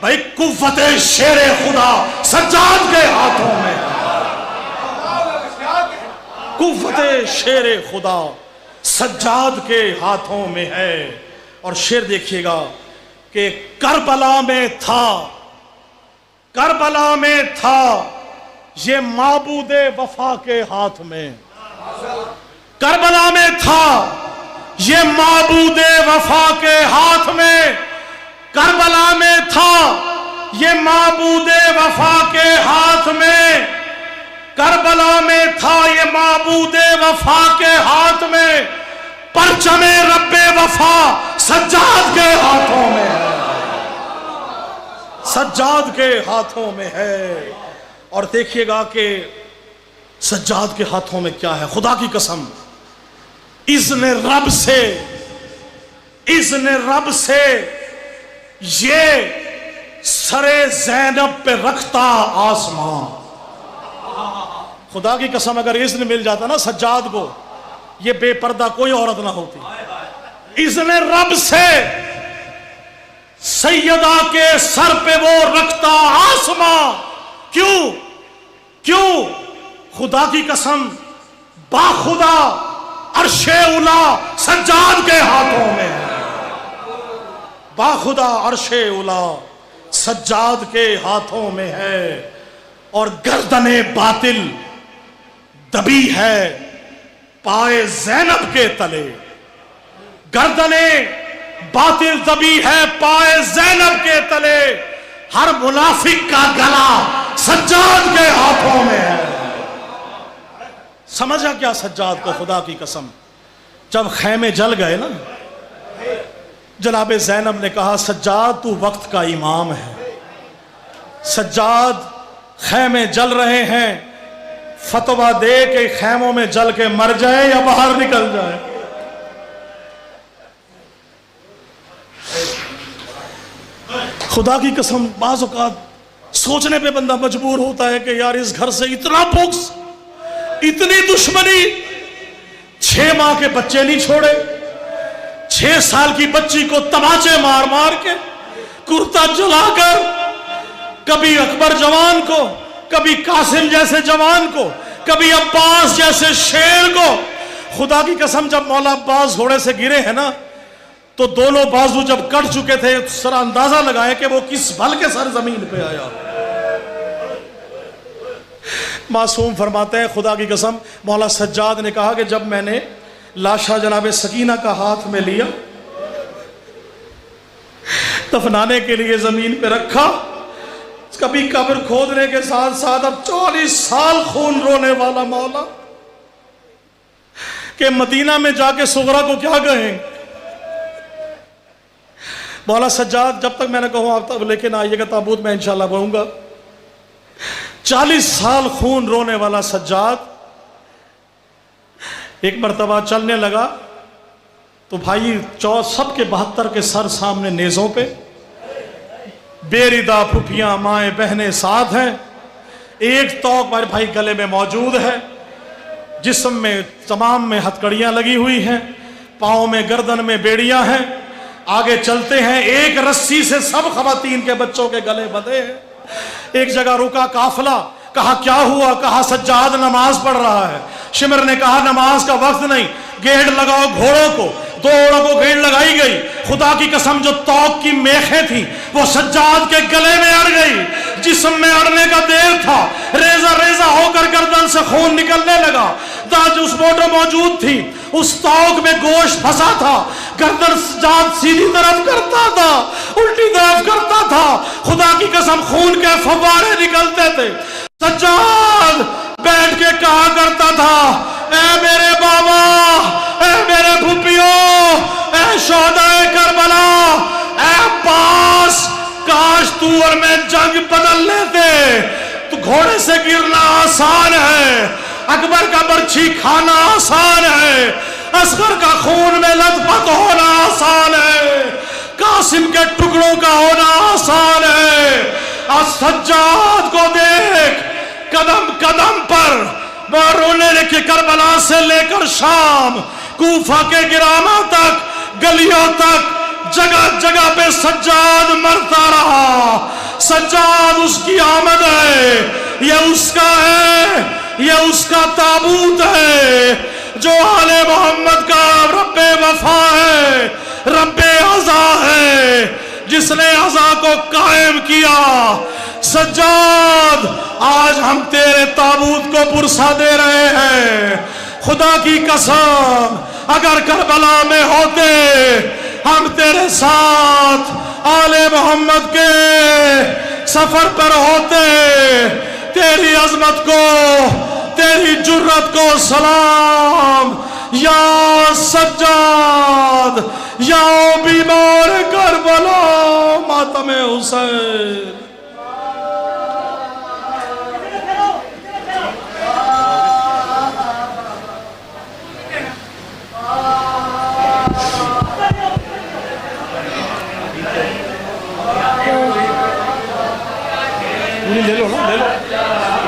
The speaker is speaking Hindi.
भाई कुव्वते शेरे खुदा सज्जाद के हाथों में, कुव्वते शेरे खुदा सज्जाद के हाथों में है। और शेर देखिएगा कि करबला में था, करबला में था ये माबूदे वफा के हाथ में, करबला में था ये माबूदे वफा के हाथ में, करबला में था ये माबूदे वफा के हाथ में, करबला में था ये माबूदे वफा के हाथ में, परचमे रब्बे वफा सज्जाद के हाथों में है, सज्जाद के हाथों में है। और देखिएगा कि सज्जाद के हाथों में क्या है। खुदा की कसम, इज़्न रब से, इज़्न रब से ये सरे ज़ैनब पे रखता आसमां। खुदा की कसम, अगर इज़्न मिल जाता ना सज्जाद को, ये बेपर्दा कोई औरत ना होती। इज़्न रब से सैयदा के सर पे वो रखता आसमां। क्यों? क्यों? खुदा की कसम, बाखुदा अर्शे उला सज्जाद के हाथों में है, बाखुदा अर्शे उला सज्जाद के हाथों में है। और गर्दने बातिल दबी है पाए ज़ैनब के तले, गर्दने बातिल दबी है पाए ज़ैनब के तले, हर मुनाफिक का गला सज्जाद के हाथों में है। समझा क्या सज्जाद को? खुदा की कसम, जब खैमे जल गए ना, जनाबे ज़ैनब ने कहा सज्जाद तू वक्त का इमाम है, सज्जाद खैमे जल रहे हैं, फतवा दे के खैमों में जल के मर जाए या बाहर निकल जाए। खुदा की कसम, बाज़ औक़ात सोचने पे बंदा मजबूर होता है कि यार इस घर से इतना बुग़्ज़, इतनी दुश्मनी। 6 माह के बच्चे नहीं छोड़े, 6 साल की बच्ची को तमाचे मार मार के, कुर्ता जलाकर, कभी अकबर जवान को, कभी कासिम जैसे जवान को, कभी अब्बास जैसे शेर को। खुदा की कसम, जब मौला अब्बास घोड़े से गिरे हैं ना, तो दोनों बाजू जब कट चुके थे, सरा अंदाजा लगाए कि वो किस बल के सर जमीन पे आया। मासूम फरमाते हैं, खुदा की कसम, मौला सज्जाद ने कहा कि जब मैंने लाशा जनाबे सकीना का हाथ में लिया, दफनाने के लिए जमीन पे रखा, कभी कब्र खोदने के साथ साथ अब 40 साल खून रोने वाला मौला के मदीना में जाके सुगरा को क्या कहेंगे। मौला सज्जाद, जब तक मैंने कहूँ आप तब लेकिन आइएगा ताबूत में इंशाल्लाह बोलूंगा। 40 साल खून रोने वाला सज्जाद एक मरतबा चलने लगा तो भाई सबके 72 के सर सामने नेज़ों पे, बेरिदा फुफियां माएँ बहनें साथ हैं, एक तौक हमारे भाई गले में मौजूद है, जिस्म में तमाम में हथकड़ियां लगी हुई हैं, पाँव में गर्दन में बेड़ियां हैं, आगे चलते हैं, एक रस्सी से सब खवातीन के बच्चों के गले बंधे हैं। एक जगह रुका काफिला, कहा क्या हुआ? कहा सज्जाद नमाज पढ़ रहा है। शिमर ने कहा नमाज का वक्त नहीं, गेड़ लगाओ घोड़ों को। 2 घोड़ों को गेड़ लगाई गई। खुदा की कसम, जो तौक की मेखें थी वो सज्जाद के गले में अड़ गई। जिस्म में अड़ने का देर था, रेजा रेजा होकर गर्दन से खून निकलने लगा। दाज उस मोटर मौजूद थी, उस तौक में गोश्त फंसा था, गर्दन सज्जाद सीधी तरफ करता था, उल्टी तरफ करता था, खुदा की कसम खून के फव्वारे निकलते थे। सज्जाद बैठ के कहा करता था, ऐ मेरे बाबा, ऐ मेरे फुफियों, ऐ शोहदाए करबला, ऐ अब्बास, काश तू और मैं जंग बदल लेते। तो घोड़े से गिरना आसान है, अकबर का बर्छी खाना आसान है, असगर का खून में लथपथ होना आसान है, कासिम के टुकड़ों का होना आसान है। आज सज्जाद को देख, कदम कदम पर रोने लेके करबला से लेकर शाम, कूफा के गिरामा तक, गलियों तक, जगह जगह पे सज्जाद मरता रहा। सज्जाद उसकी आमद है, ये उसका है, ये उसका ताबूत है जो आले मोहम्मद का रब्बे वफा है, रब्बे अज़ा है, जिसने अज़ा को कायम किया। सज्जाद आज हम तेरे ताबूत को पुरसा दे रहे हैं। खुदा की कसम अगर करबला में होते हम तेरे साथ आले मोहम्मद के सफर पर होते, तेरी अजमत को, तेरी जुर्रत को सलाम। या सज्जाद, या बीमार करबला मातम हुसैन। ले लो ना, ले लो।